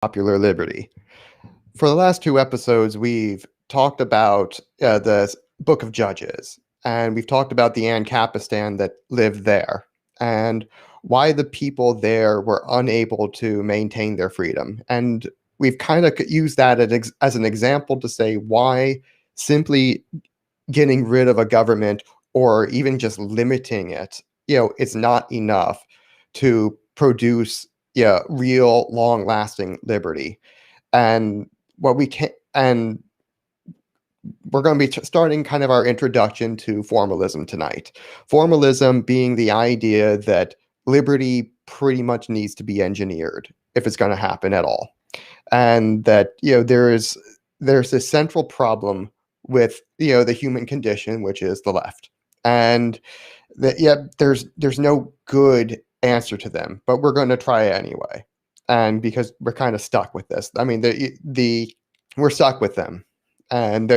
popular liberty. For the last two episodes, we've talked about the Book of Judges, and we've talked about the Ancapistan that lived there, and why the people there were unable to maintain their freedom. And we've kind of used that as an example to say why simply getting rid of a government or even just limiting it, it's not enough to produce real long-lasting liberty. And what we can and we're going to be starting kind of our introduction to formalism tonight. Formalism being the idea that liberty pretty much needs to be engineered if it's going to happen at all, and that there's this central problem with the human condition, which is the left, and that there's no good answer to them, but we're going to try it anyway. And because we're kind of stuck with this, I mean, we're stuck with them, and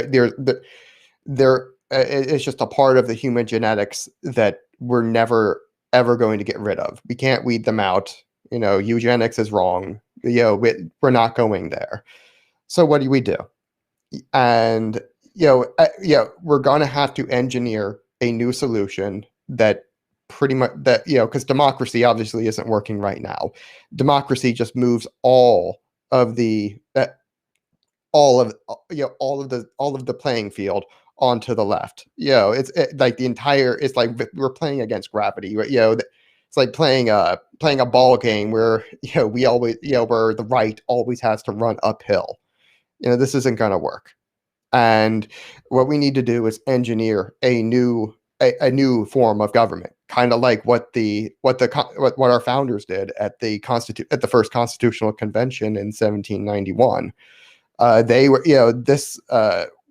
it's just a part of the human genetics that we're never ever going to get rid of. We can't weed them out. Eugenics is wrong. We're not going there. So what do we do? And we're gonna have to engineer a new solution that pretty much because democracy obviously isn't working right now. Democracy just moves all of the playing field onto the left. It's like the entire. It's like we're playing against gravity. It's like playing a ball game where we always where the right always has to run uphill. This isn't gonna work. And what we need to do is engineer a new form of government, kind of like what our founders did at the first Constitutional Convention in 1791. They were,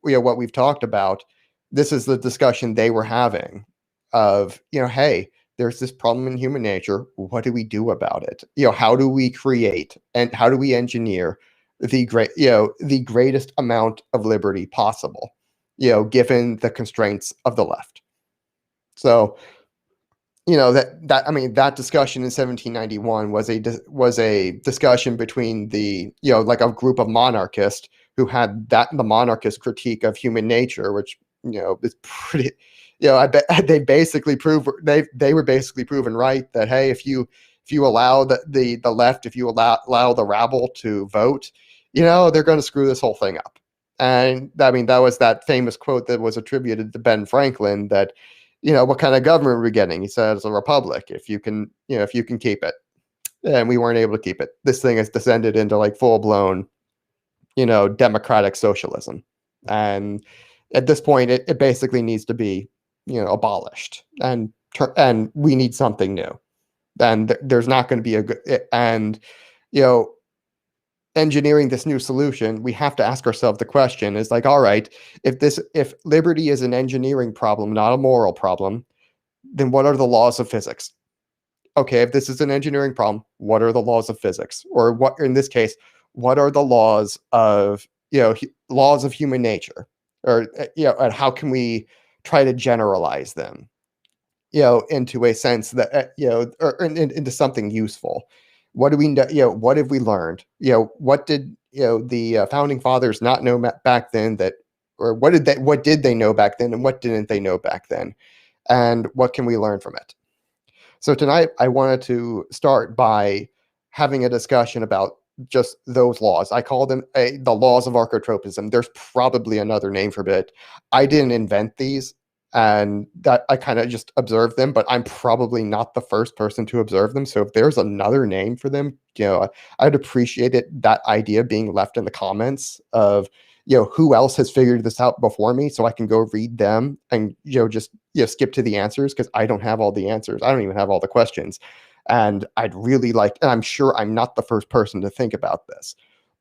what we've talked about. This is the discussion they were having of, hey, there's this problem in human nature. What do we do about it? How do we create and how do we engineer the greatest amount of liberty possible, given the constraints of the left. So, that discussion in 1791 was a discussion between like a group of monarchists who had the monarchist critique of human nature, which is pretty. I bet they basically they were basically proven right that, hey, if you allow the left, if you allow the rabble to vote, they're going to screw this whole thing up. And I mean, that was that famous quote that was attributed to Ben Franklin that, what kind of government are we getting? He said, it's a republic, if you can keep it. And we weren't able to keep it. This thing has descended into like full blown, democratic socialism. And at this point, it basically needs to be, abolished, and we need something new. And there's not going to be a good, and, engineering this new solution, we have to ask ourselves the question is like, all right, if liberty is an engineering problem, not a moral problem, then what are the laws of physics? Okay, if this is an engineering problem, what are the laws of physics? Or what, in this case, what are the laws of, laws of human nature? Or, and how can we try to generalize them, into a sense that, or into something useful? What do we know? What have we learned? What did the founding fathers not know back then that, or what did they know back then, and what didn't they know back then, and what can we learn from it? So tonight I wanted to start by having a discussion about just those laws. I call them the laws of archotropism. There's probably another name for it. I didn't invent these, and that I kind of just observed them, but I'm probably not the first person to observe them. So if there's another name for them, I'd appreciate that idea being left in the comments of, who else has figured this out before me, so I can go read them and, just skip to the answers, because I don't have all the answers. I don't even have all the questions. And I'd really like, and I'm sure I'm not the first person to think about this,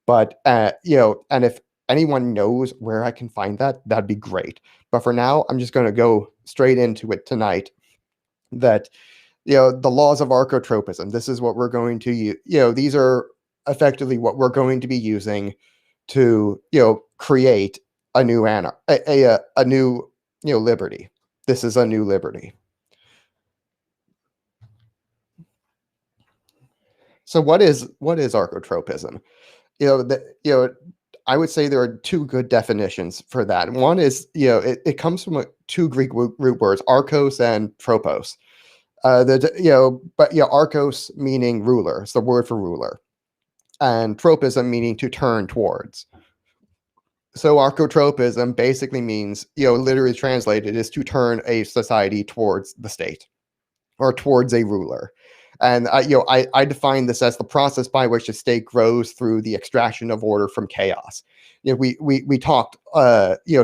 but, and if anyone knows where I can find that, that'd be great. But for now, I'm just going to go straight into it tonight. That, the laws of archotropism, this is what we're going to use. These are effectively what we're going to be using to, create a new a new, liberty. This is a new liberty. So what is archotropism? I would say there are two good definitions for that. One is, it comes from two Greek root words, archos and tropos. Archos meaning ruler, it's the word for ruler, and tropism meaning to turn towards. So archotropism basically means, literally translated, is to turn a society towards the state or towards a ruler. And I define this as the process by which a state grows through the extraction of order from chaos. We talked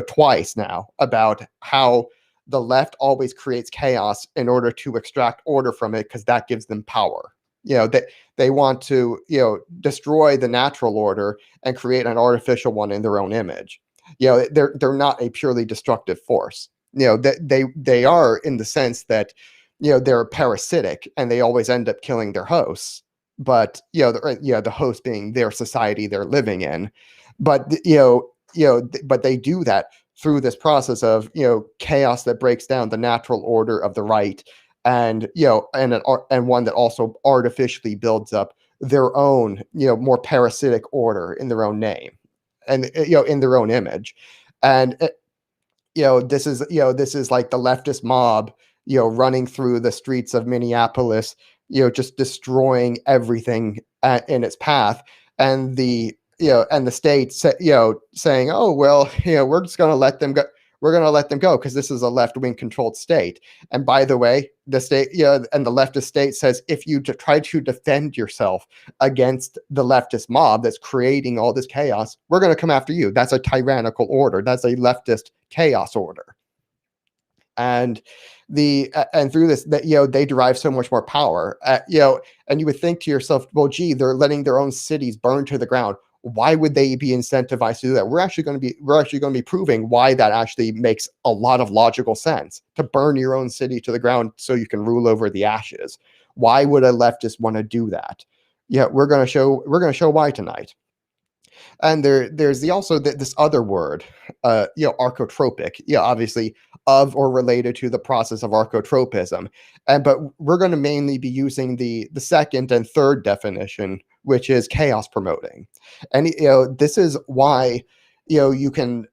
twice now about how the left always creates chaos in order to extract order from it because that gives them power. They want to destroy the natural order and create an artificial one in their own image. They're not a purely destructive force. They are in the sense that they're parasitic and they always end up killing their hosts, but the host being their society they're living in. But but they do that through this process of chaos that breaks down the natural order of the right, and and one that also artificially builds up their own more parasitic order in their own name and in their own image. And this is like the leftist mob running through the streets of Minneapolis, just destroying everything in its path, and the state saying, oh well, we're just going to let them go. We're going to let them go because this is a left-wing controlled state. And by the way, the state, and the leftist state says, if you try to defend yourself against the leftist mob that's creating all this chaos, we're going to come after you. That's a tyrannical order. That's a leftist chaos order. And through this, they derive so much more power. And you would think to yourself, well, gee, they're letting their own cities burn to the ground. Why would they be incentivized to do that? We're actually going to be proving why that actually makes a lot of logical sense, to burn your own city to the ground so you can rule over the ashes. Why would a leftist want to do that? We're going to show why tonight. And there's also this other word, archotropic, obviously of or related to the process of archotropism. But we're going to mainly be using the second and third definition, which is chaos promoting. And this is why you can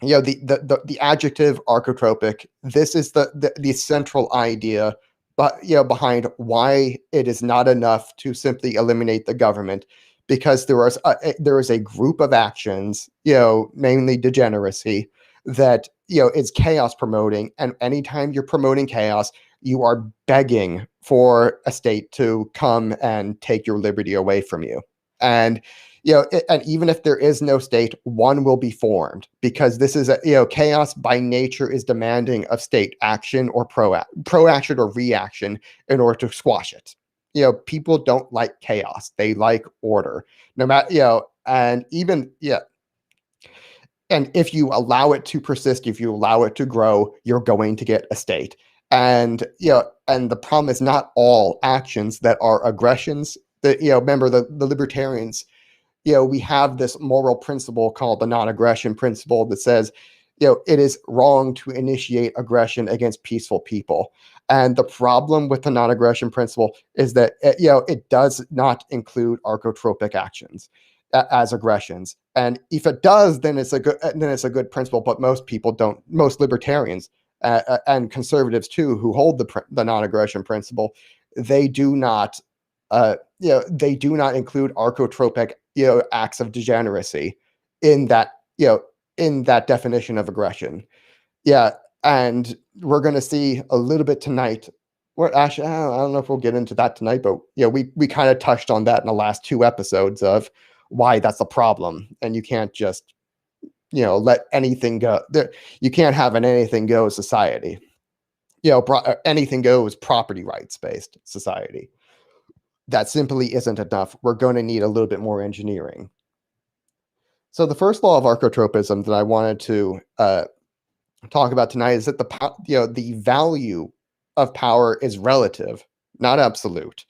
the adjective archotropic. This is the central idea, but behind why it is not enough to simply eliminate the government, because there is a group of actions, mainly degeneracy, that is chaos promoting, and anytime you're promoting chaos, you are begging for a state to come and take your liberty away from you. And and even if there is no state, one will be formed, because this is chaos by nature is demanding of state action or proaction or reaction in order to squash it. People don't like chaos; they like order. No matter and even and if you allow it to persist, if you allow it to grow, you're going to get a state. And and the problem is not all actions that are aggressions. That remember the libertarians, we have this moral principle called the non-aggression principle that says, it is wrong to initiate aggression against peaceful people. And the problem with the non-aggression principle is that it does not include archotropic actions as aggressions. And if it does, then it's a good principle. But most people don't. Most libertarians and conservatives too, who hold the non-aggression principle, they do not. They do not include archotropic acts of degeneracy in that definition of aggression. And we're going to see a little bit tonight. Well, actually, I don't know if we'll get into that tonight, but we kind of touched on that in the last two episodes of why that's a problem, and you can't just let anything go. You can't have an anything goes society. Anything goes property rights based society. That simply isn't enough. We're going to need a little bit more engineering. So the first law of archotropism that I wanted to talk about tonight is that the value of power is relative, not absolute.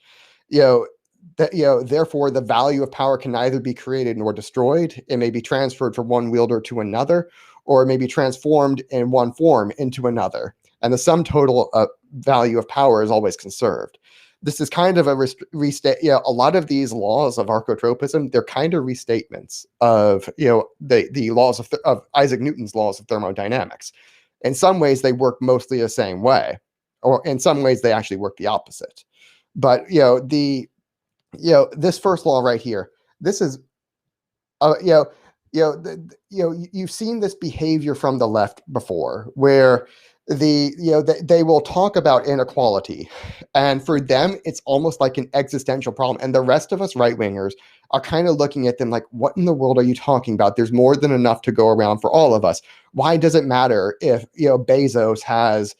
Therefore, the value of power can neither be created nor destroyed. It may be transferred from one wielder to another, or it may be transformed in one form into another. And the sum total value of power is always conserved. this is kind of a restate. A lot of these laws of archotropism, they're kind of restatements of the laws of Isaac Newton's laws of thermodynamics. In some ways, they work mostly the same way, or in some ways, they actually work the opposite. But this first law right here, this is you've seen this behavior from the left before, where they will talk about inequality, and for them it's almost like an existential problem, and the rest of us right-wingers are kind of looking at them like, what in the world are you talking about? There's more than enough to go around for all of us. Why does it matter if Bezos has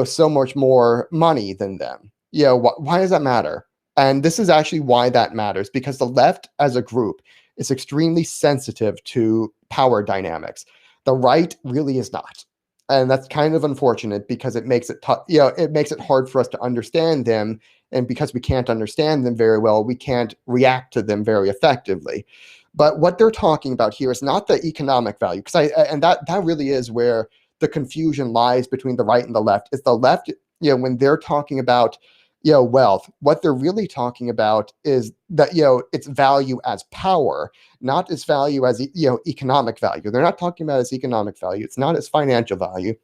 so much more money than them? Why does that matter? And this is actually why that matters, because the left as a group is extremely sensitive to power dynamics. The right really is not. And that's kind of unfortunate, because it makes it it makes it hard for us to understand them, and because we can't understand them very well, we can't react to them very effectively. But what they're talking about here is not the economic value, because that really is where the confusion lies between the right and the left. Is the left, when they're talking about wealth, what they're really talking about is that its value as power, not its value as economic value. They're not talking about its economic value. It's not its financial value.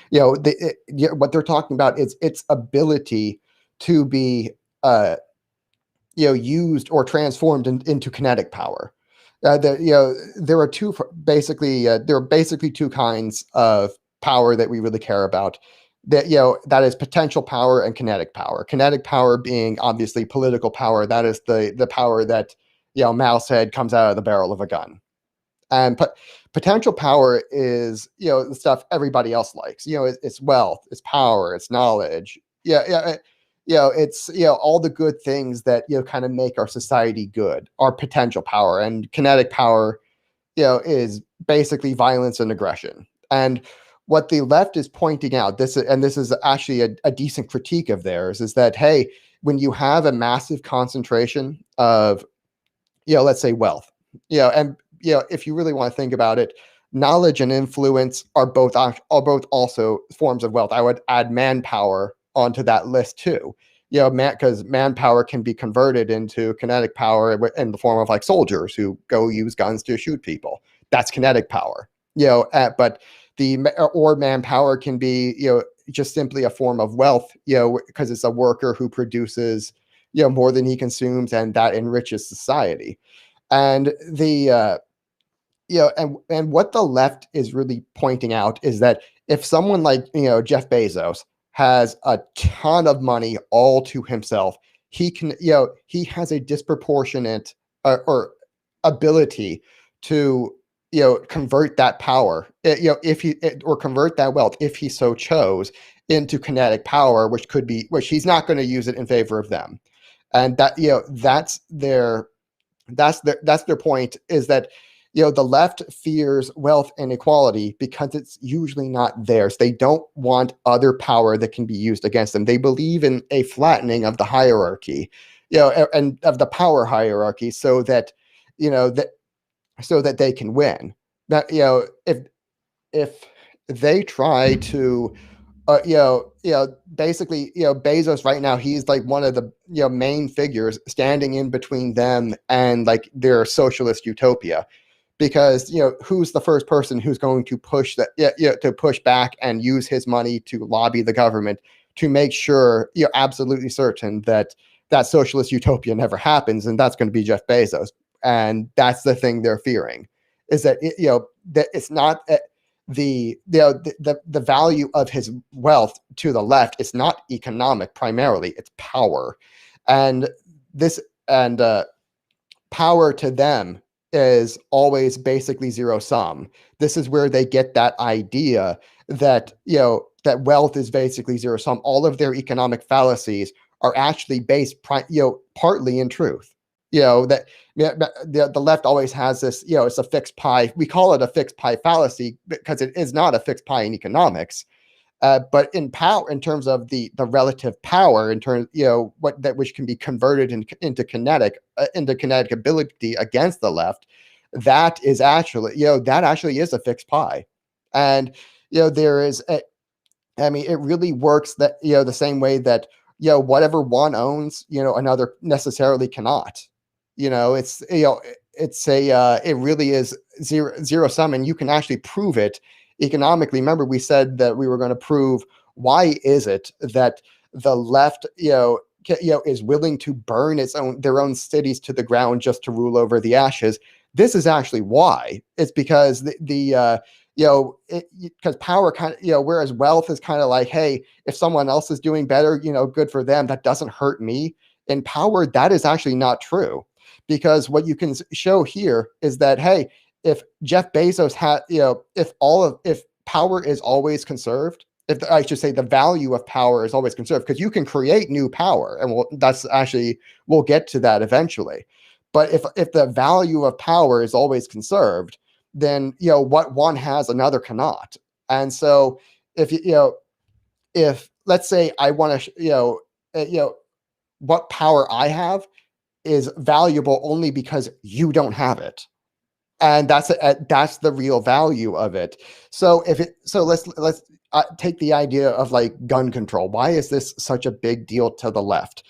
What they're talking about is its ability to be used or transformed into kinetic power. There are basically two kinds of power that we really care about. That is potential power and kinetic power. Kinetic power being obviously political power. That is the power that Mao said comes out of the barrel of a gun. And potential power is the stuff everybody else likes. It's wealth, it's power, it's knowledge. It's all the good things that kind of make our society good are potential power. And kinetic power is basically violence and aggression. And what the left is pointing out, this is actually a decent critique of theirs, is that, hey, when you have a massive concentration of, let's say wealth, and if you really want to think about it, knowledge and influence are both also forms of wealth. I would add manpower onto that list too. Because manpower can be converted into kinetic power in the form of like soldiers who go use guns to shoot people. That's kinetic power. But or manpower can be just simply a form of wealth, because it's a worker who produces more than he consumes, and that enriches society. And and what the left is really pointing out is that if someone like Jeff Bezos has a ton of money all to himself, he can he has a disproportionate or ability to convert that power, or convert that wealth, if he so chose, into kinetic power, which he's not going to use it in favor of them. And that that's their point, is that the left fears wealth inequality because it's usually not theirs. They don't want other power that can be used against them. They believe in a flattening of the hierarchy, and of the power hierarchy, so that so that they can win. That if they try to basically Bezos right now, he's like one of the main figures standing in between them and like their socialist utopia, because who's the first person who's going to push that to push back and use his money to lobby the government to make sure absolutely certain that that socialist utopia never happens? And that's going to be Jeff Bezos. And that's the thing they're fearing, is that that it's not the value of his wealth to the left. It's not economic primarily, it's power. And power to them is always basically zero sum. This is where they get that idea that that wealth is basically zero sum. All of their economic fallacies are actually based partly in truth. That the left always has this, it's a fixed pie. We call it a fixed pie fallacy because it is not a fixed pie in economics. But in power, in terms of the relative power, in terms, which can be converted into kinetic ability against the left, that is actually, that actually is a fixed pie. And, there is, it really works that, the same way that whatever one owns, another necessarily cannot. It's it really is zero sum, and you can actually prove it economically. Remember, we said that we were going to prove why is it that the left, is willing to burn their own cities to the ground just to rule over the ashes. This is actually why. It's because because power kind of, whereas wealth is kind of like, hey, if someone else is doing better, good for them. That doesn't hurt me. In power, that is actually not true, because what you can show here is that, hey, if Jeff Bezos had, if power is always conserved, if I should say the value of power is always conserved, because you can create new power, and we'll get to that eventually. But if the value of power is always conserved, then what one has another cannot. And so if let's say I want to what power I have is valuable only because you don't have it, and that's the real value of it. So let's take the idea of like gun control. Why is this such a big deal to the left?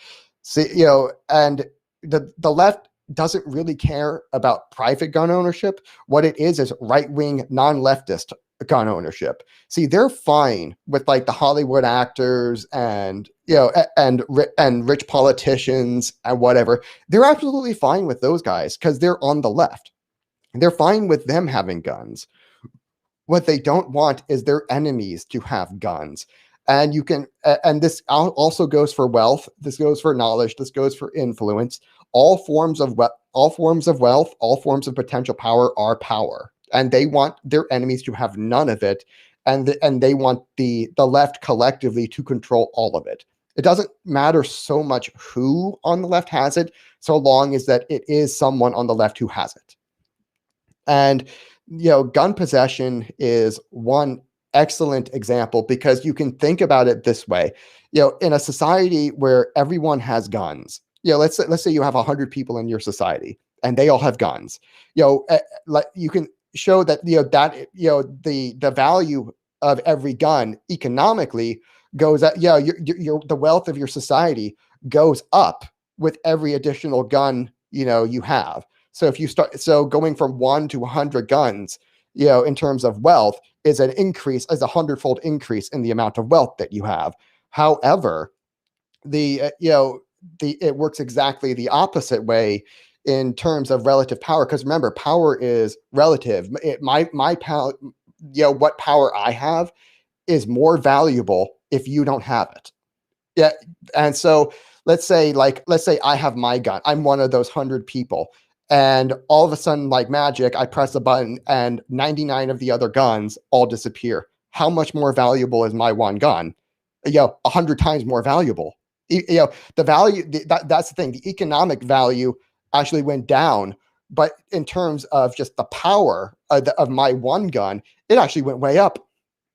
See, and the left doesn't really care about private gun ownership. What it is right-wing, non-leftist gun ownership. See, they're fine with like the Hollywood actors and and rich politicians and whatever. They're absolutely fine with those guys because they're on the left. They're fine with them having guns. What they don't want is their enemies to have guns. And and this also goes for wealth. This goes for knowledge. This goes for influence. All forms of wealth, all forms of potential power are power, and they want their enemies to have none of it, and they want the left collectively to control all of it. It doesn't matter so much who on the left has it, so long as that it is someone on the left who has it. And gun possession is one excellent example, because you can think about it this way. In a society where everyone has guns, let's say you have 100 people in your society and they all have guns. You can show that the value of every gun economically goes up. The wealth of your society goes up with every additional gun you have. So if you going from 1 to 100 guns, in terms of wealth, is a 100-fold increase in the amount of wealth that you have. However, it works exactly the opposite way in terms of relative power, because remember, power is relative. My power, what power I have is more valuable if you don't have it. Yeah, and so let's say I have my gun. I'm one of those 100 people. And all of a sudden, like magic, I press a button and 99 of the other guns all disappear. How much more valuable is my one gun? 100 times more valuable. The value, that's the thing. The economic value actually went down, but in terms of just the power of my one gun, it actually went way up,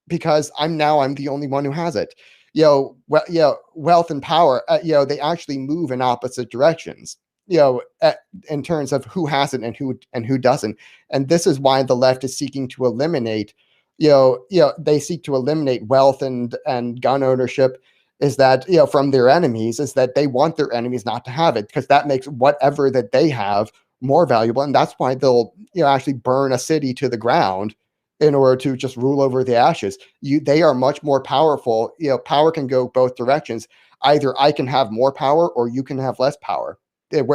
because I'm the only one who has it. Wealth and power, they actually move in opposite directions. In terms of who has it and who doesn't. And this is why the left is seeking to eliminate, they seek to eliminate wealth and gun ownership, is that, from their enemies, is that they want their enemies not to have it, because that makes whatever that they have more valuable. And that's why they'll, actually burn a city to the ground in order to just rule over the ashes. They are much more powerful. Power can go both directions. Either I can have more power or you can have less power. It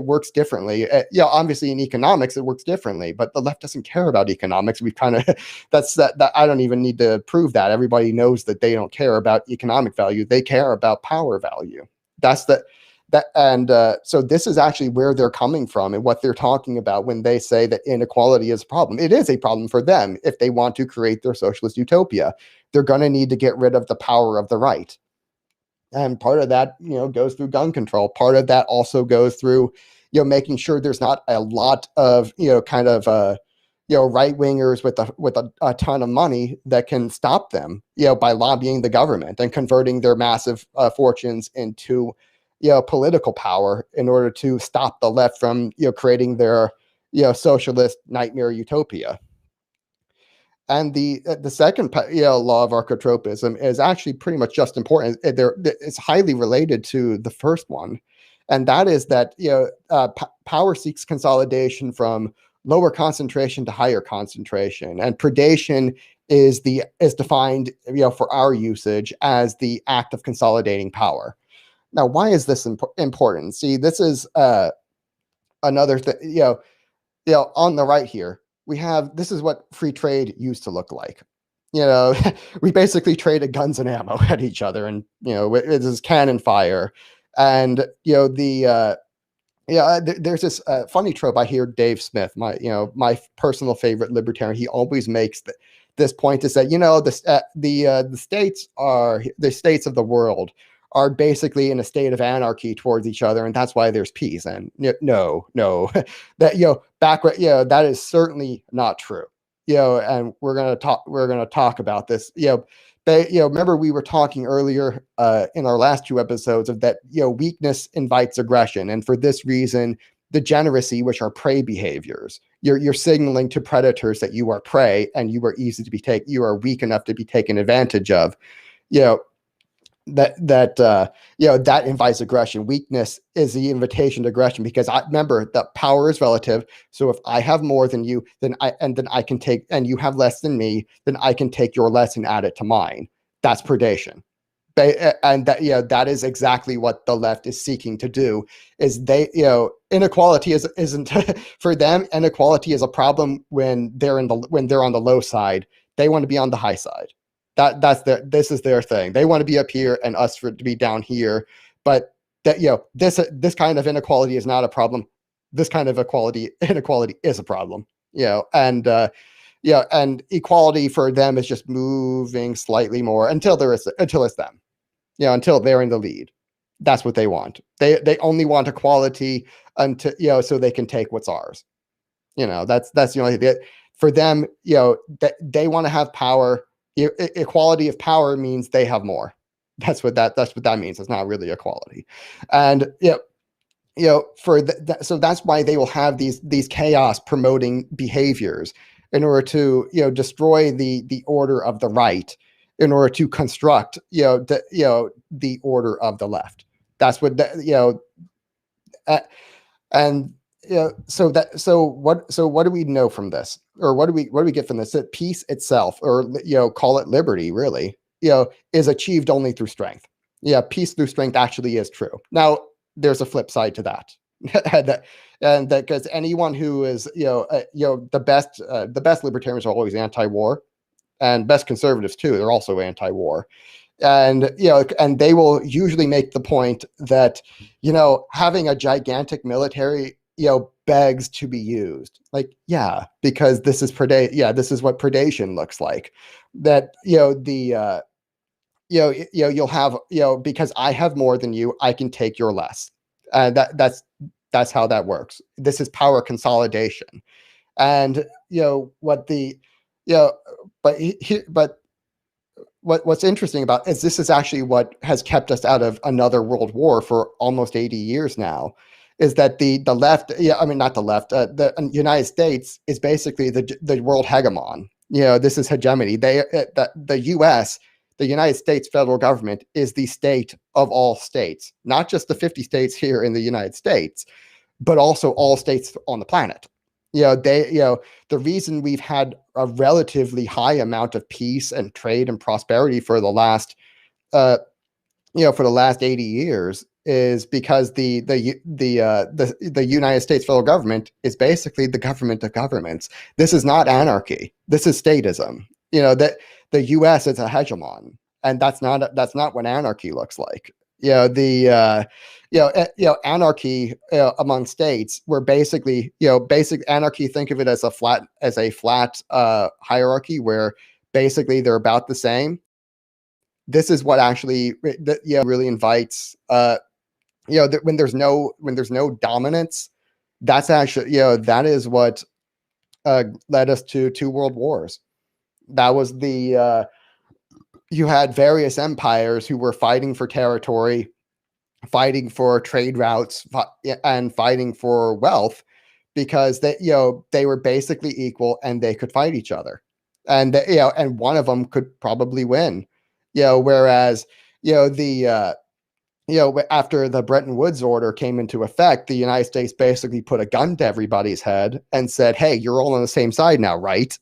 works differently. Obviously in economics it works differently, but the left doesn't care about economics. We kind of that I don't even need to prove that. Everybody knows that they don't care about economic value. They care about power value. So this is actually where they're coming from and what they're talking about when they say that inequality is a problem. It is a problem for them. If they want to create their socialist utopia, they're going to need to get rid of the power of the right. And part of that, goes through gun control. Part of that also goes through, making sure there's not a lot of, right-wingers with a ton of money that can stop them, by lobbying the government and converting their massive fortunes into, political power in order to stop the left from, creating their, socialist nightmare utopia. And the second law of archotropism is actually pretty much just important. It's highly related to the first one, and that is that power seeks consolidation from lower concentration to higher concentration, and predation is defined for our usage as the act of consolidating power. Now, why is this important? See, this is another thing. On the right here, we have, this is what free trade used to look like. We basically traded guns and ammo at each other, and it is cannon fire. And there's this funny trope I hear Dave Smith, my personal favorite libertarian. He always makes this point, is that the states of the world are basically in a state of anarchy towards each other, and that's why there's peace. And no, that that is certainly not true. And we're gonna talk about this. Remember we were talking earlier in our last two episodes of that. Weakness invites aggression, and for this reason, degeneracy, which are prey behaviors, you're signaling to predators that you are prey and you are you are weak enough to be taken advantage of. That invites aggression. Weakness is the invitation to aggression, because I remember that power is relative. So if I have more than you, then I can take, and you have less than me, then I can take your less and add it to mine. That's predation. And that is exactly what the left is seeking to do. Is inequality isn't for them. Inequality is a problem when they're on the low side. They want to be on the high side. This is their thing. They want to be up here and us to be down here. But that this kind of inequality is not a problem. This kind of inequality is a problem. And equality for them is just moving slightly more until it's them. Until they're in the lead. That's what they want. They only want equality until so they can take what's ours. That's the only thing. For them, they want to have power. Equality of power means they have more. That's what that means. It's not really equality. And so that's why they will have these chaos promoting behaviors in order to destroy the order of the right, in order to construct the order of the left. That's what so what do we know from this, or what do we get from this? That peace itself, or call it liberty, really, is achieved only through strength. Peace through strength actually is true. Now there's a flip side to that. and that because anyone who is the best libertarians are always anti-war, and best conservatives too, they're also anti-war. And and they will usually make the point that having a gigantic military begs to be used. Like, because this is this is what predation looks like. That you'll have because I have more than you, I can take your less. That's how that works. This is power consolidation. And what's interesting about is this is actually what has kept us out of another world war for almost 80 years now, is that the left, not the left, the United States is basically the world hegemon. This is hegemony. The US, the United States federal government, is the state of all states, not just the 50 states here in the United States, but also all states on the planet. The reason we've had a relatively high amount of peace and trade and prosperity for the last 80 years is because the United States federal government is basically the government of governments. This is not anarchy. This is statism. That the US is a hegemon, and that's not what anarchy looks like. Anarchy among states, where basically basic anarchy, think of it as a flat hierarchy where basically they're about the same. This is what actually really invites when there's no dominance. That's actually that is what led us to two world wars. That was you had various empires who were fighting for territory, fighting for trade routes, and fighting for wealth, because they were basically equal and they could fight each other. and and one of them could probably win. Whereas the after the Bretton Woods order came into effect, the United States basically put a gun to everybody's head and said, "Hey, you're all on the same side now, right?"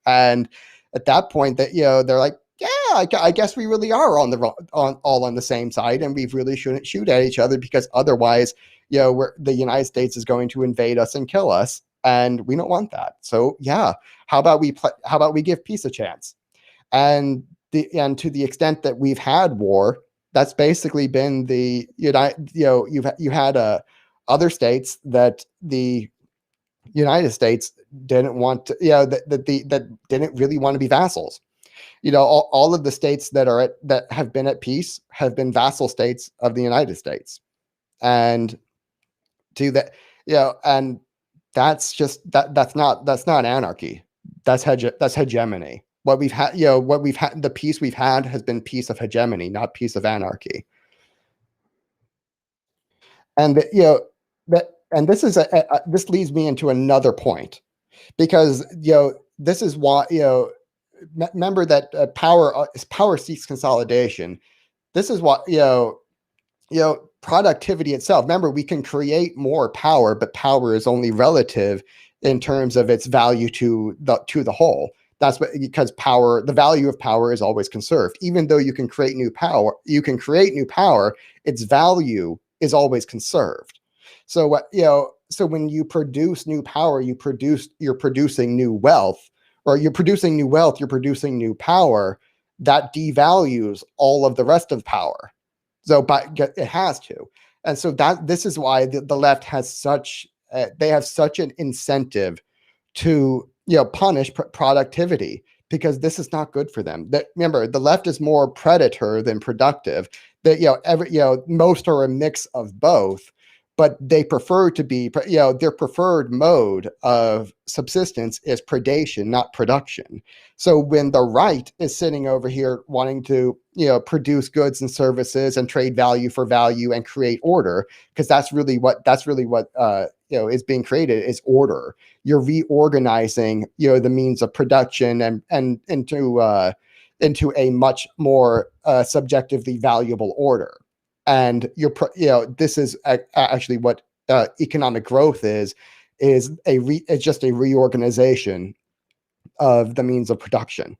And at that point, they're like, "Yeah, I guess we really are all on the same side, and we really shouldn't shoot at each other because otherwise, the United States is going to invade us and kill us, and we don't want that. So yeah, how about we give peace a chance?" And to the extent that we've had war, that's basically been the you had other states that the United States didn't want to, that didn't really want to be vassals. All of the states that have been at peace have been vassal states of the United States, and to that, and that's not anarchy. That's hegemony. The peace we've had has been peace of hegemony, not peace of anarchy. And this leads me into another point, because this is why remember that power seeks consolidation. This is what productivity itself. Remember, we can create more power, but power is only relative in terms of its value to the whole. That's because the value of power is always conserved. Even though you can create new power, its value is always conserved. So so when you produce new power, you're producing new wealth, you're producing new power that devalues all of the rest of power. So, but it has to, and so this is why the left has such an incentive to punish productivity, because this is not good for them. Remember, the left is more predator than productive. That most are a mix of both, but they prefer to be their preferred mode of subsistence is predation, not production. So when the right is sitting over here wanting to produce goods and services and trade value for value and create order, because that's really what is being created is order. You're reorganizing the means of production and into a much more subjectively valuable order. And this is actually what economic growth is it's just a reorganization of the means of production,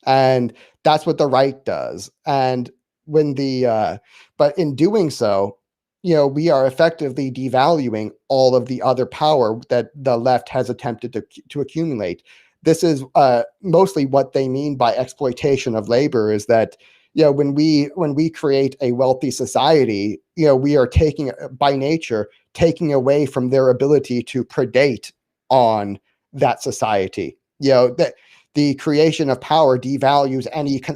and that's what the right does. And but in doing so, we are effectively devaluing all of the other power that the left has attempted to accumulate. This is mostly what they mean by exploitation of labor, is that when we create a wealthy society, we are by nature taking away from their ability to predate on that society. That the creation of power devalues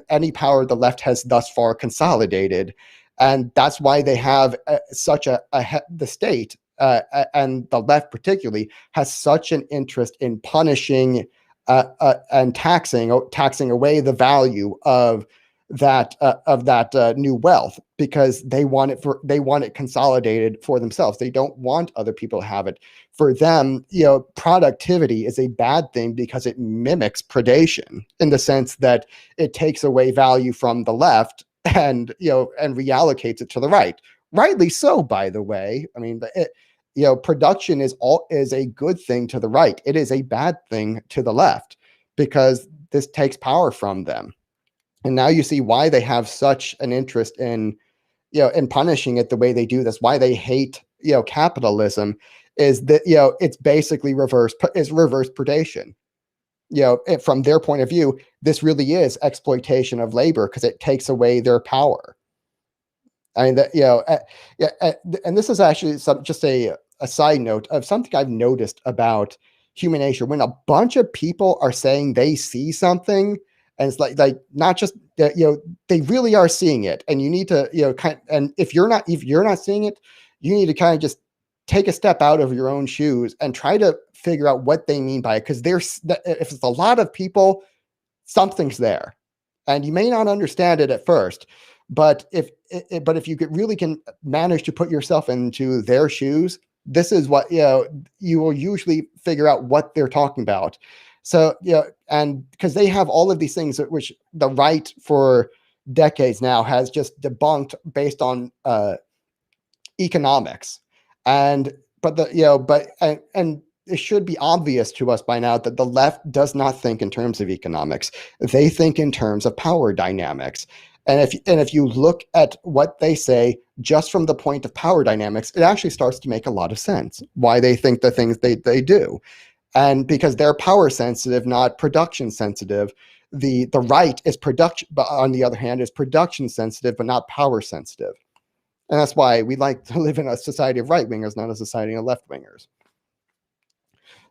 any power the left has thus far consolidated, and that's why they have the state and the left particularly has such an interest in punishing and taxing away the value of that new wealth, because they want it consolidated for themselves. They don't want other people to have it. For them, productivity is a bad thing because it mimics predation, in the sense that it takes away value from the left and reallocates it to the right. Rightly so, by the way. I mean, production is a good thing to the right. It is a bad thing to the left, because this takes power from them. And now you see why they have such an interest in punishing it the way they do. That's why they hate capitalism, is that it's basically reverse predation. From their point of view, this really is exploitation of labor, because it takes away their power. I mean, and this is actually just a side note of something I've noticed about human nature. When a bunch of people are saying they see something, and it's like not just they really are seeing it, and you need to and if you're not seeing it, you need to kind of just take a step out of your own shoes and try to figure out what they mean by it, because if it's a lot of people, something's there, and you may not understand it at first, but if you really can manage to put yourself into their shoes, this is what you will usually figure out what they're talking about. So, and because they have all of these things which the right for decades now has just debunked based on economics. And and it should be obvious to us by now that the left does not think in terms of economics. They think in terms of power dynamics. And if you look at what they say just from the point of power dynamics, it actually starts to make a lot of sense why they think the things they do. And because they're power sensitive, not production sensitive. The right is production, but on the other hand, is production sensitive, but not power sensitive. And that's why we like to live in a society of right wingers, not a society of left wingers.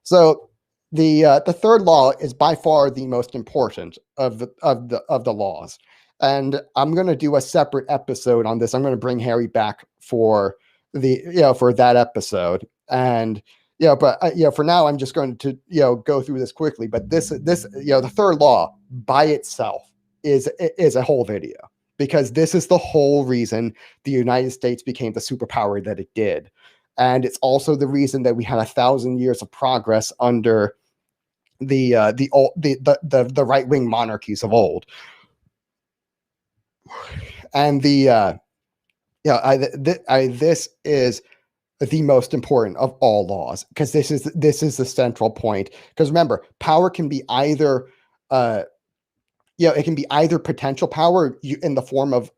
So the third law is by far the most important of the laws. And I'm going to do a separate episode on this. I'm going to bring Harry back for for that episode. And but for now, I'm just going to go through this quickly. But this the third law by itself is a whole video, because this is the whole reason the United States became the superpower that it did. And it's also the reason that we had 1,000 years of progress under the right-wing monarchies of old. And this is the most important of all laws, because this is the central point. Because remember, power can be either it can be either potential power in the form of,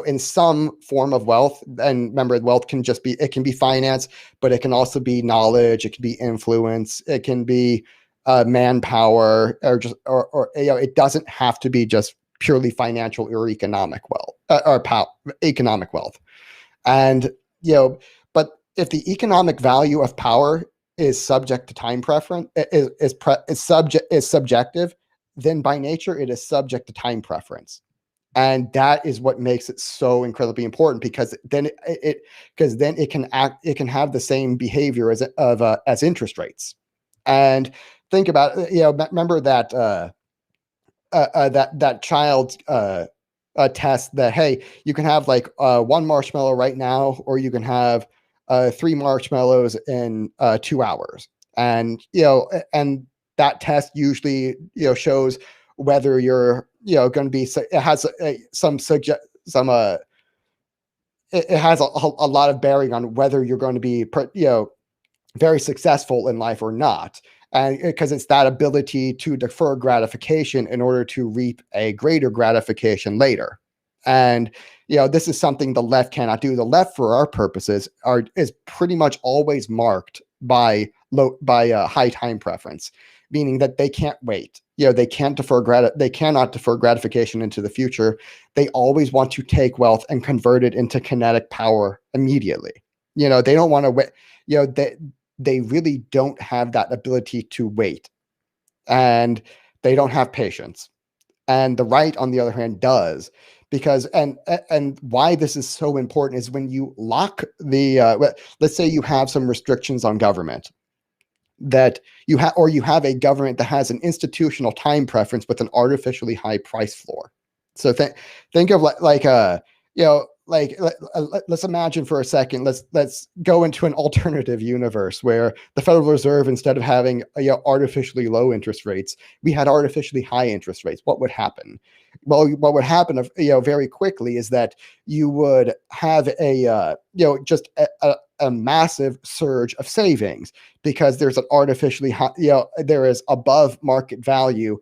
in some form of wealth. And remember, wealth can just be, it can be finance, but it can also be knowledge. It can be influence. It can be manpower, or just, or it doesn't have to be just purely financial or economic wealth, economic wealth. And, but if the economic value of power is subject to time preference, is subjective, then by nature it is subject to time preference. And that is what makes it so incredibly important, because then it can have the same behavior as interest rates. And think about remember that that child test that, hey, you can have like one marshmallow right now, or you can have 3 marshmallows in 2 hours. And and that test usually shows whether you're going to be, it has it has a lot of bearing on whether you're going to be very successful in life or not. And because it's that ability to defer gratification in order to reap a greater gratification later. And this is something the left cannot do. The left, for our purposes, is pretty much always marked by high time preference, meaning that they can't wait. They cannot defer gratification into the future. They always want to take wealth and convert it into kinetic power immediately. They don't want to wait. They really don't have that ability to wait, and they don't have patience. And the right, on the other hand, does. Because and why this is so important is when you lock the let's say you have some restrictions on government, that you have a government that has an institutional time preference with an artificially high price floor. So think of let's imagine for a second, let's go into an alternative universe where the Federal Reserve, instead of having artificially low interest rates, we had artificially high interest rates. What would happen? Well, what would happen very quickly is that you would have just a massive surge of savings, because there's an artificially high, there is above market value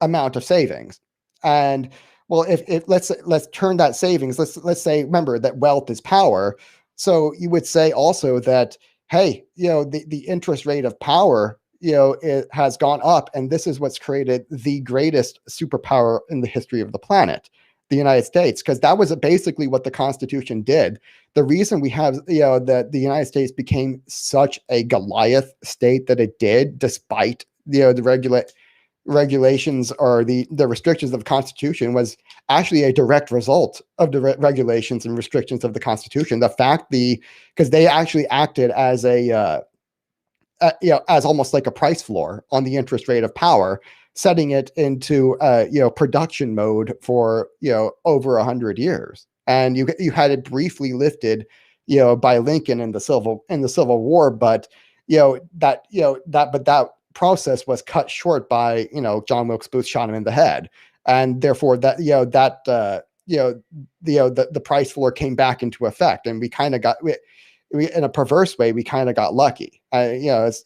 amount of savings. And well, if let's turn that savings, let's say, remember that wealth is power. So you would say also that, hey, the interest rate of power, it has gone up, and this is what's created the greatest superpower in the history of the planet, the United States, because that was basically what the Constitution did. The reason we have, that the United States became such a Goliath state that it did, despite the regulations or the restrictions of the Constitution, was actually a direct result of the regulations and restrictions of the Constitution. The fact because they actually acted as as almost like a price floor on the interest rate of power, setting it into production mode for over 100 years. And you had it briefly lifted by Lincoln in the Civil War, but that process was cut short by, John Wilkes Booth shot him in the head, and therefore that the price floor came back into effect, and we kind of got we in a perverse way, we kind of got lucky. It's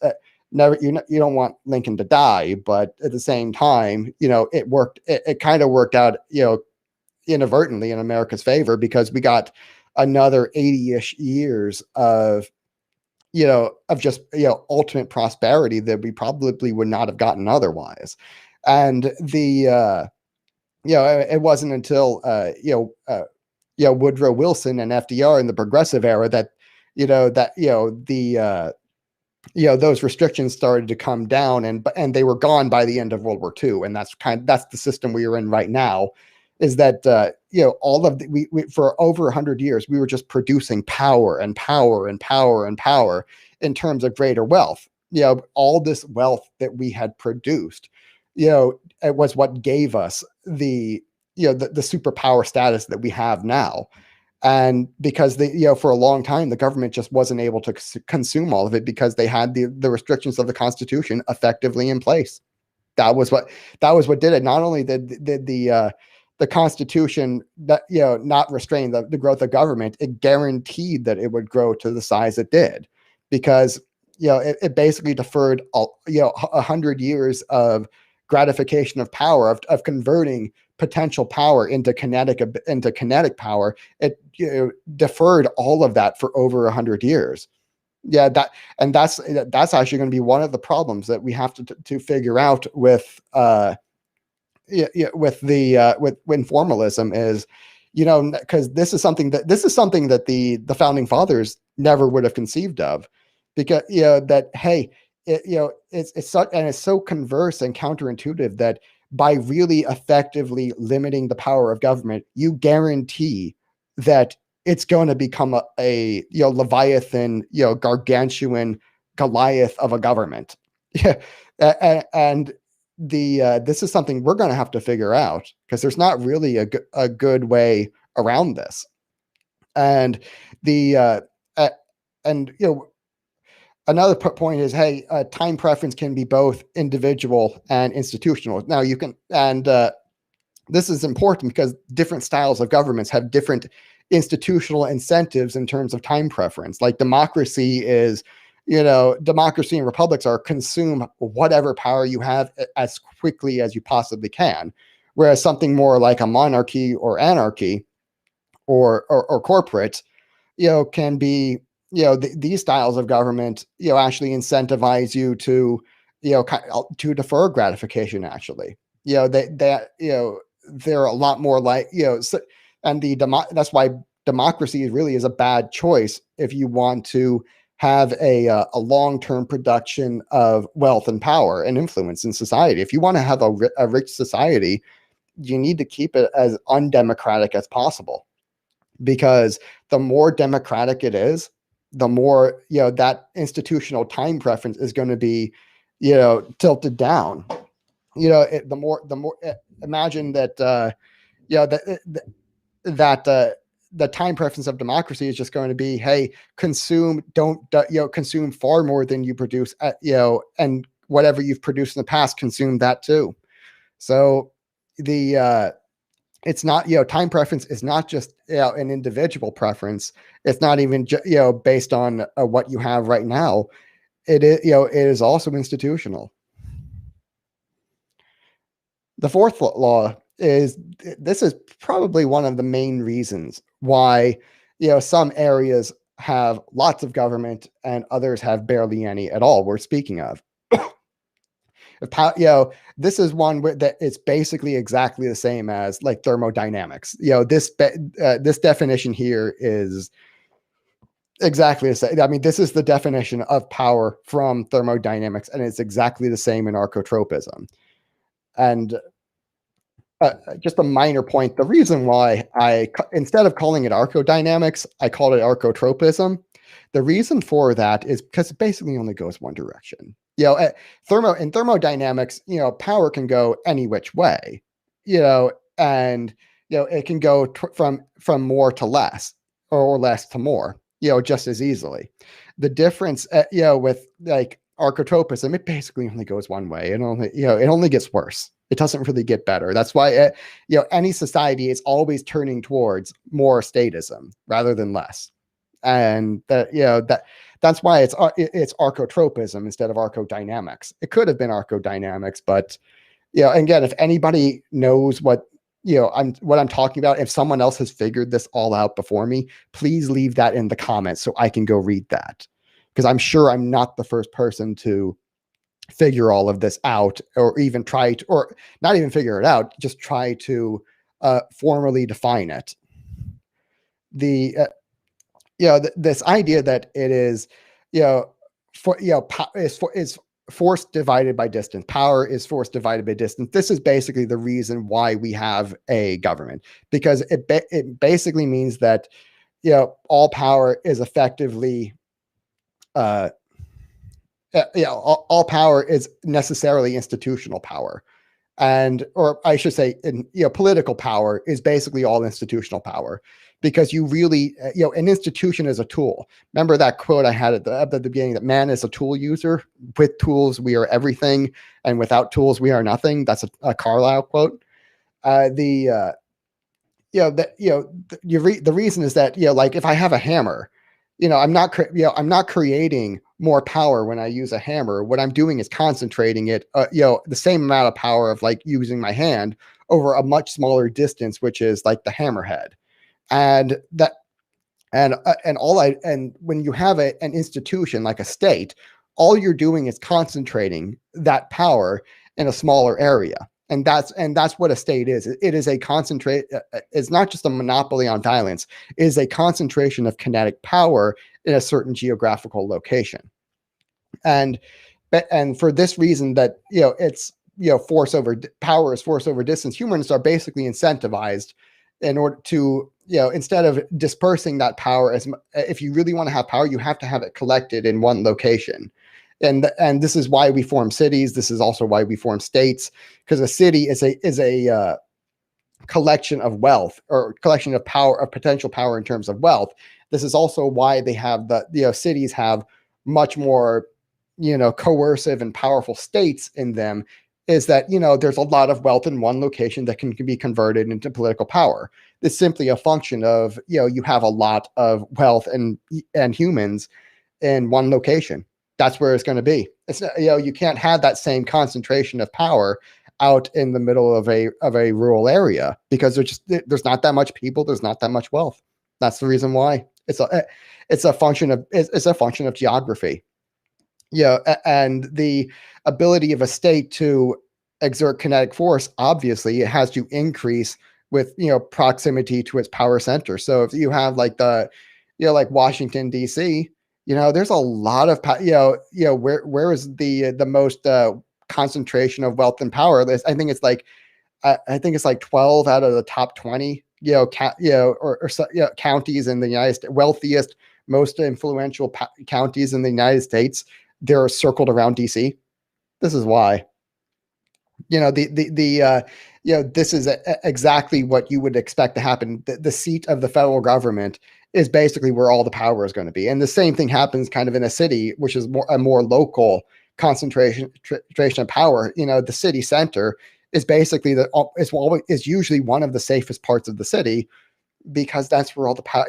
never, you don't want Lincoln to die, but at the same time, it worked. It kind of worked out, inadvertently in America's favor, because we got another 80-ish years of just ultimate prosperity that we probably would not have gotten otherwise. And it wasn't until Woodrow Wilson and FDR in the progressive era that those restrictions started to come down, and they were gone by the end of World War II. And that's the system we are in right now, is that all of we for over 100 years we were just producing power and power and power and power in terms of greater wealth. All this wealth that we had produced, it was what gave us the superpower status that we have now. And because for a long time, the government just wasn't able to consume all of it, because they had the restrictions of the Constitution effectively in place. That was what did it. Not only did the Constitution not restrain the growth of government, it guaranteed that it would grow to the size it did, because it basically deferred 100 years of gratification of power, of converting potential power into kinetic power. It deferred all of that for over 100 years. That's actually going to be one of the problems that we have to figure out with when formalism is, because this is something that the founding fathers never would have conceived of, because that, hey, it's so converse and counterintuitive that by really effectively limiting the power of government, you guarantee that it's going to become a Leviathan, gargantuan Goliath of a government. And this is something we're going to have to figure out, because there's not really a good way around this. And another point is, hey, time preference can be both individual and institutional. Now you can, and this is important because different styles of governments have different institutional incentives in terms of time preference. Like democracy is, democracy and republics are consume whatever power you have as quickly as you possibly can. Whereas something more like a monarchy or anarchy or corporate, can be, these styles of government, actually incentivize you to, to defer gratification. Actually, they're a lot more like, and that's why democracy really is a bad choice if you want to have a long-term production of wealth and power and influence in society. If you want to have a rich society, you need to keep it as undemocratic as possible, because the more democratic it is, the more, that institutional time preference is going to be, tilted down. The more imagine that, the time preference of democracy is just going to be, hey, consume far more than you produce, and whatever you've produced in the past, consume that too. So it's not, time preference is not just, an individual preference. It's not even, based on what you have right now. It is, it is also institutional. The fourth law is, this is probably one of the main reasons why, some areas have lots of government and others have barely any at all. We're speaking of, this is one that it's basically exactly the same as like thermodynamics. This definition here is exactly the same. I mean, this is the definition of power from thermodynamics, and it's exactly the same in archotropism. And just a minor point, the reason why instead of calling it archodynamics, I called it archotropism. The reason for that is because it basically only goes one direction. In thermodynamics, power can go any which way, and, it can go from more to less, or less to more, just as easily. The difference, with like archotropism, it basically only goes one way. It only gets worse. It doesn't really get better. That's why any society is always turning towards more statism rather than less. And that's why it's archotropism instead of archodynamics. It could have been archodynamics, but again, if anybody knows what I'm talking about, if someone else has figured this all out before me, please leave that in the comments so I can go read that, because I'm sure I'm not the first person to figure all of this out, or even try to, or not even figure it out, just try to formally define it. This idea that it is, is force divided by distance. Power is force divided by distance. This is basically the reason why we have a government, because it basically means that all power is effectively all power is necessarily institutional power. Or I should say, political power is basically all institutional power, because you really, an institution is a tool. Remember that quote I had at the beginning, that man is a tool user. With tools, we are everything, and without tools, we are nothing. That's a Carlyle quote. The reason is that, like if I have a hammer, I'm not creating more power when I use a hammer. What I'm doing is concentrating it, the same amount of power of like using my hand over a much smaller distance, which is like the hammerhead. And when you have an institution like a state, all you're doing is concentrating that power in a smaller area. And that's what a state is. It is a concentrate. It's not just a monopoly on violence. It is a concentration of kinetic power in a certain geographical location. And for this reason, that it's force over power is force over distance. Humans are basically incentivized in order to instead of dispersing that power, if you really want to have power, you have to have it collected in one location. And this is why we form cities. This is also why we form states, because a city is a collection of wealth, or collection of power, of potential power in terms of wealth. This is also why they have cities have much more coercive and powerful states in them, is that there's a lot of wealth in one location that can be converted into political power. It's simply a function of you have a lot of wealth and humans in one location. That's where it's going to be. It's you can't have that same concentration of power out in the middle of a rural area, because there's not that much people, there's not that much wealth. That's the reason why. It's a function of geography. And the ability of a state to exert kinetic force, obviously, it has to increase with proximity to its power center. So if you have like like Washington D.C., there's a lot of where is the most concentration of wealth and power? I think it's like 12 out of the top 20 counties in the United States, wealthiest, most influential counties in the United States. They're circled around DC. This is why. This is exactly what you would expect to happen. The seat of the federal government is basically where all the power is going to be. And the same thing happens kind of in a city, which is a more local concentration of power. The city center is basically is usually one of the safest parts of the city, because that's where all the power,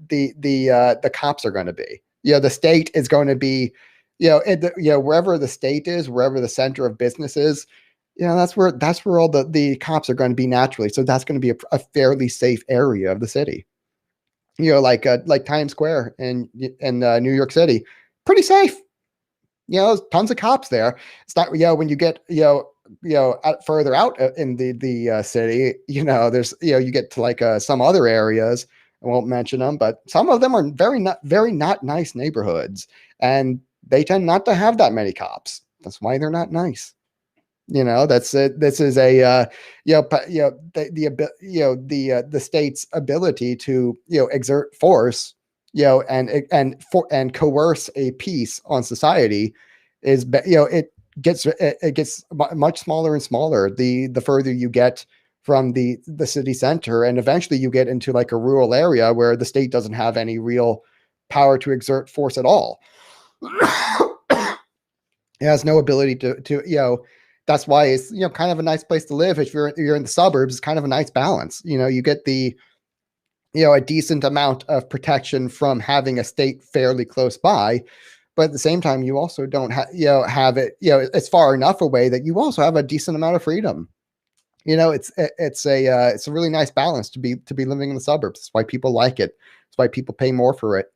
the cops are going to be. The state is going to be, wherever the state is, wherever the center of business is, that's where all the cops are going to be naturally. So that's going to be a fairly safe area of the city. Like Times Square in New York City, pretty safe. Tons of cops there. It's not, when you get, further out in the city, there's, you get to like some other areas. I won't mention them, but some of them are very not nice neighborhoods, and they tend not to have that many cops. That's why they're not nice. That's it. This is the state's ability to exert force, and coerce a piece on society is it gets much smaller and smaller the further you get from the city center, and eventually you get into like a rural area where the state doesn't have any real power to exert force at all. It has no ability to that's why it's kind of a nice place to live. If you're in the suburbs, it's kind of a nice balance. You get the a decent amount of protection from having a state fairly close by, but at the same time, you also don't have it it's far enough away that you also have a decent amount of freedom. It's a really nice balance to be living in the suburbs. That's why people like it. That's why people pay more for it.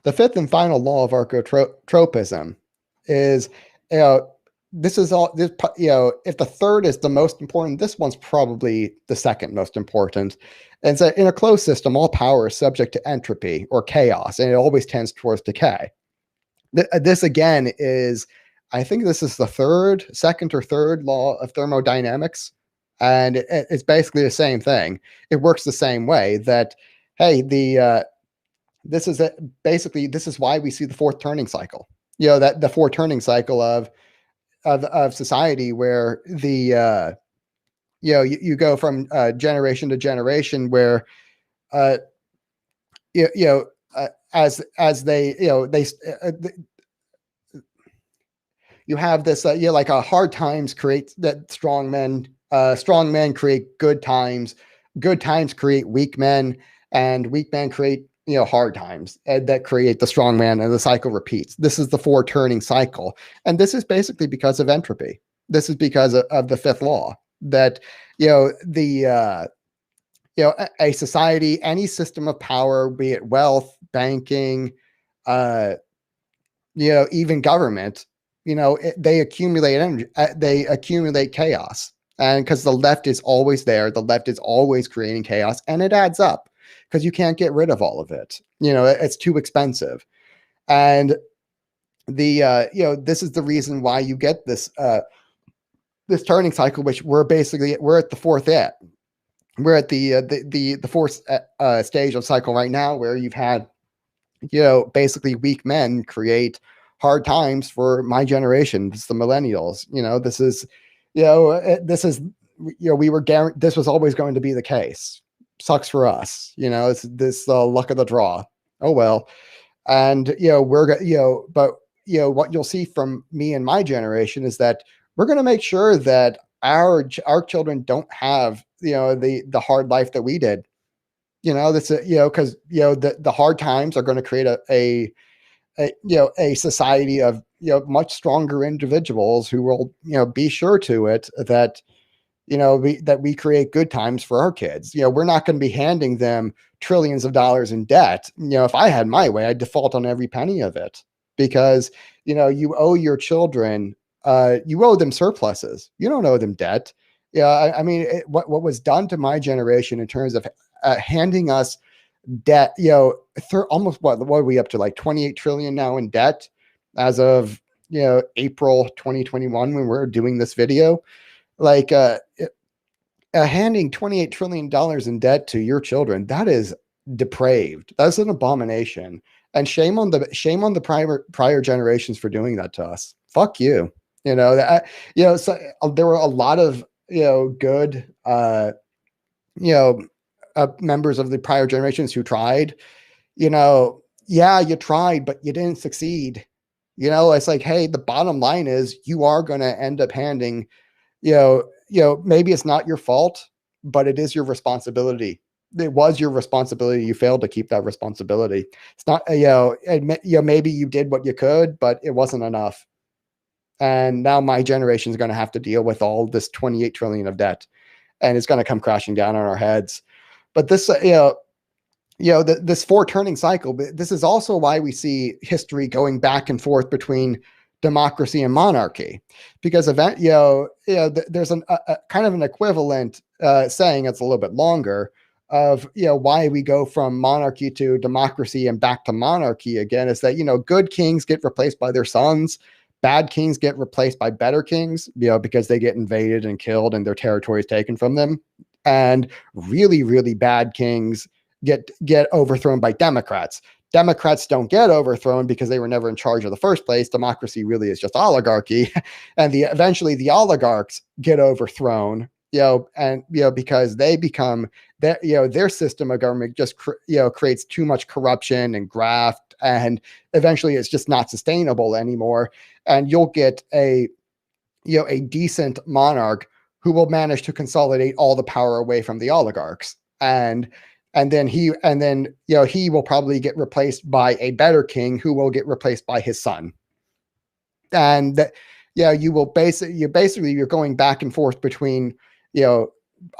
The fifth and final law of archotropism is, this is all this, if the third is the most important, this one's probably the second most important. And so in a closed system, all power is subject to entropy or chaos, and it always tends towards decay. This again is, I think this is the second or third law of thermodynamics. And it's basically the same thing. It works the same way that, hey, this is why we see the fourth turning cycle. That the fourth turning cycle of society, where you go from generation to generation, where as they you have this like a hard times create that strong men create good times create weak men, and weak men create hard times that create the strong man, and the cycle repeats. This is the four turning cycle, and this is basically because of entropy. This is because of the fifth law, that a society, any system of power, be it wealth, banking, even government, they accumulate energy, they accumulate chaos, and because the left is always there, the left is always creating chaos, and it adds up, because you can't get rid of all of it. It's too expensive. And this is the reason why you get this turning cycle, which we're at the fourth we're at the fourth stage of cycle right now, where you've had basically weak men create hard times for my generation. It's the millennials. This is this was always going to be the case. Sucks for us. It's this luck of the draw. Oh well. And but what you'll see from me and my generation is that we're going to make sure that our children don't have the hard life that we did. That's because the hard times are going to create a society of much stronger individuals who will be sure to it that that we create good times for our kids. We're not going to be handing them trillions of dollars in debt. If I had my way, I'd default on every penny of it, because you owe your children, you owe them surpluses. You don't owe them debt. I mean, what was done to my generation in terms of handing us debt, almost what are we up to, like 28 trillion now in debt as of April 2021 when we're doing this video. Like handing $28 trillion in debt to your children, that is depraved. That's an abomination. And shame on the prior generations for doing that to us. Fuck you. So there were a lot of good members of the prior generations who tried. Yeah, you tried, but you didn't succeed. It's like, hey, the bottom line is you are going to end up handing maybe it's not your fault, but it is your responsibility. It was your responsibility. You failed to keep that responsibility. It's not, maybe you did what you could, but it wasn't enough. And now my generation is going to have to deal with all this 28 trillion of debt, and it's going to come crashing down on our heads. But this, this four turning cycle, this is also why we see history going back and forth between democracy and monarchy, because there's a kind of an equivalent saying, it's a little bit longer, of why we go from monarchy to democracy and back to monarchy again, is that good kings get replaced by their sons, bad kings get replaced by better kings, because they get invaded and killed and their territory is taken from them, and really, really bad kings get overthrown by Democrats. Democrats don't get overthrown because they were never in charge of the first place. Democracy really is just oligarchy. And eventually the oligarchs get overthrown, and because they become that, their system of government just creates too much corruption and graft, and eventually it's just not sustainable anymore. And you'll get a decent monarch who will manage to consolidate all the power away from the oligarchs, and then he will probably get replaced by a better king who will get replaced by his son. And you will you're going back and forth between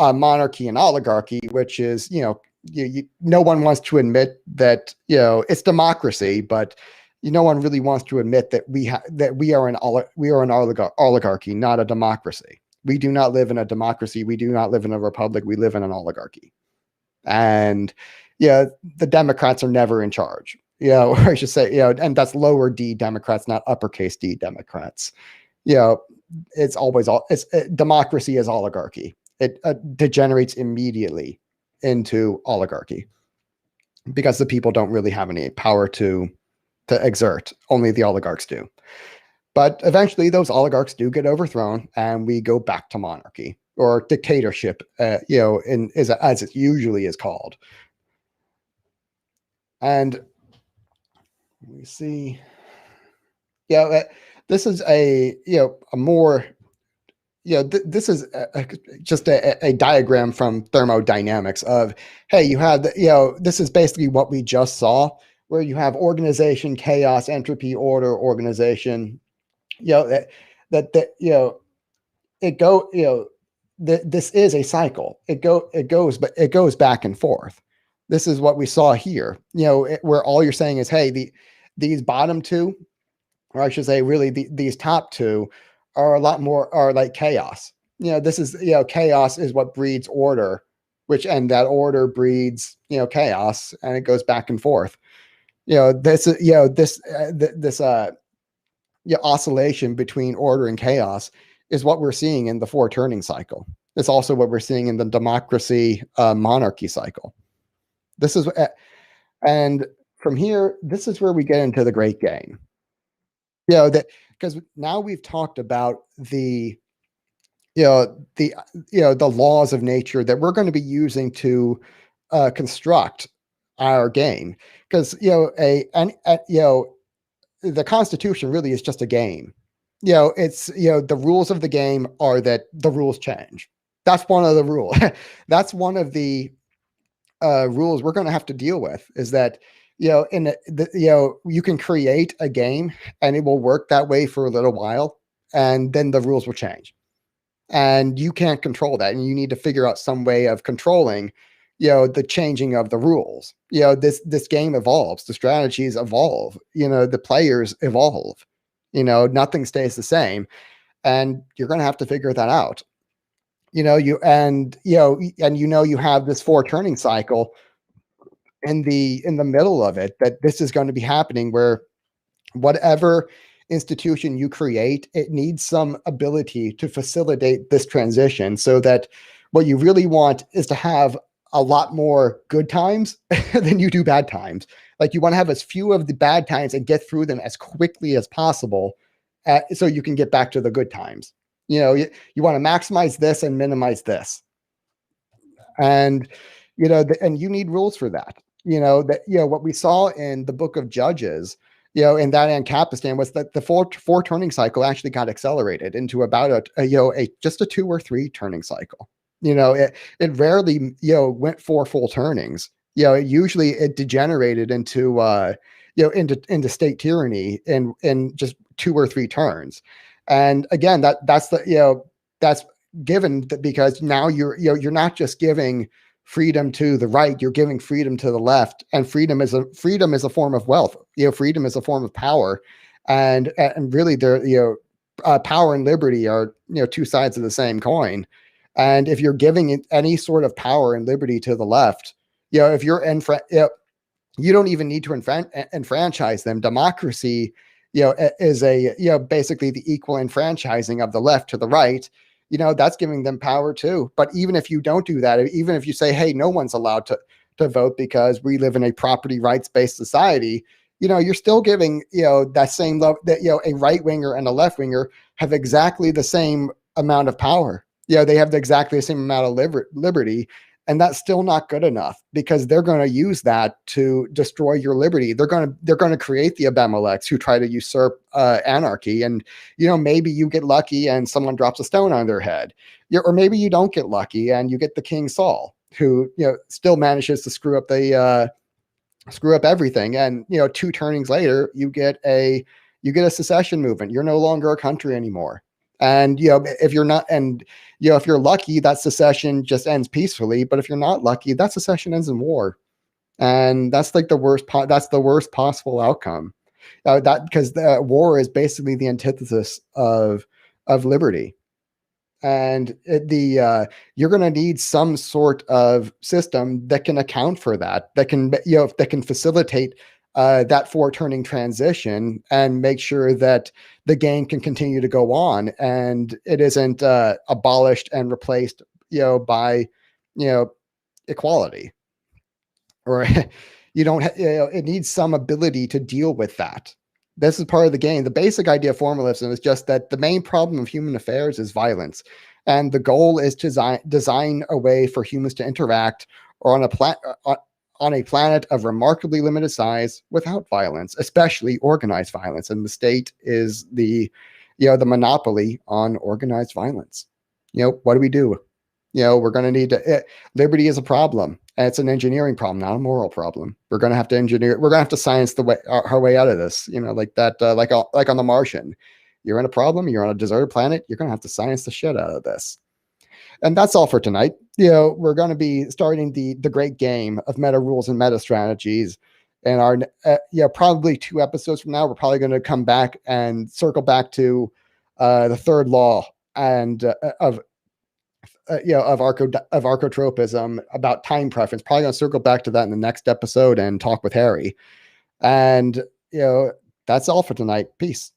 monarchy and oligarchy, which is no one wants to admit that it's democracy, but no one really wants to admit that we are an oligarchy, not a democracy. We do not live in a democracy. We do not live in a republic. We live in an oligarchy. And the Democrats are never in charge. Or I should say, and that's lower D Democrats, not uppercase D Democrats. It's always democracy is oligarchy. It degenerates immediately into oligarchy because the people don't really have any power to exert. Only the oligarchs do. But eventually those oligarchs do get overthrown and we go back to monarchy or dictatorship, as it usually is called. And we see, this is a more, this is just a diagram from thermodynamics of, hey, you have, this is basically what we just saw, where you have organization, chaos, entropy, order, organization, this is a cycle. It goes back and forth. This is what we saw here, where all you're saying is, hey, these bottom two, or I should say really these top two are a lot more are like chaos. This is, chaos is what breeds order, and that order breeds, chaos, and it goes back and forth. This oscillation between order and chaos is what we're seeing in the four turning cycle. It's also what we're seeing in the democracy monarchy cycle. This is, and from here, this is where we get into the great game. Because now we've talked about the laws of nature that we're going to be using to construct our game. Because the Constitution really is just a game. It's the rules of the game are that the rules change. That's one of the rules. That's one of the rules we're going to have to deal with, is that you can create a game and it will work that way for a little while, and then the rules will change, and you can't control that, and you need to figure out some way of controlling the changing of the rules. This game evolves, the strategies evolve, the players evolve, nothing stays the same, and you're going to have to figure that out. You have this four turning cycle in the middle of it, that this is going to be happening, where whatever institution you create, it needs some ability to facilitate this transition, so that what you really want is to have a lot more good times than you do bad times. Like, you want to have as few of the bad times and get through them as quickly as possible, so you can get back to the good times. You want to maximize this and minimize this. And, and you need rules for that. What we saw in the book of Judges, in that Ancapistan, was that the four turning cycle actually got accelerated into about just a 2 or 3 turning cycle. It rarely, went 4 full turnings. Usually it degenerated into, into state tyranny in just 2 or 3 turns. And again, that's given because now you're not just giving freedom to the right, you're giving freedom to the left, and freedom is a form of wealth. Freedom is a form of power, and really, power and liberty are 2 sides of the same coin. And if you're giving any sort of power and liberty to the left, if you're you don't even need to enfranchise them. Democracy, is basically the equal enfranchising of the left to the right. That's giving them power too. But even if you don't do that, even if you say, hey, no one's allowed to vote because we live in a property rights-based society, you're still giving, that same love that, a right winger and a left winger have exactly the same amount of power. They have exactly the same amount of liberty, and that's still not good enough, because they're going to use that to destroy your liberty. They're going to create the Abimelechs who try to usurp anarchy, and maybe you get lucky and someone drops a stone on their head, or maybe you don't get lucky and you get the King Saul, who still manages to screw up everything, and 2 turnings later you get a secession movement. You're no longer a country anymore. And if you're not, and if you're lucky, that secession just ends peacefully. But if you're not lucky, that secession ends in war, and that's like the worst. That's the worst possible outcome. That because the war is basically the antithesis of liberty, and you're going to need some sort of system that can account for that. That can facilitate that 4-turning transition and make sure that the game can continue to go on, and it isn't abolished and replaced by equality, or you don't it needs some ability to deal with that. This is part of the game. The basic idea of formalism is just that the main problem of human affairs is violence, and the goal is to design a way for humans to interact or on a planet of remarkably limited size without violence, especially organized violence. And the state is the monopoly on organized violence. What do we do? We're going to need to. Liberty is a problem, and it's an engineering problem, not a moral problem. We're going to have to engineer. We're going to have to science our way out of this. Like that, like on The Martian. You're in a problem. You're on a deserted planet. You're going to have to science the shit out of this. And that's all for tonight. We're going to be starting the great game of meta rules and meta strategies. And our probably 2 episodes from now, we're probably going to come back and circle back to the 3rd law and of Archotropism, about time preference. Probably going to circle back to that in the next episode and talk with Harry. And that's all for tonight. Peace.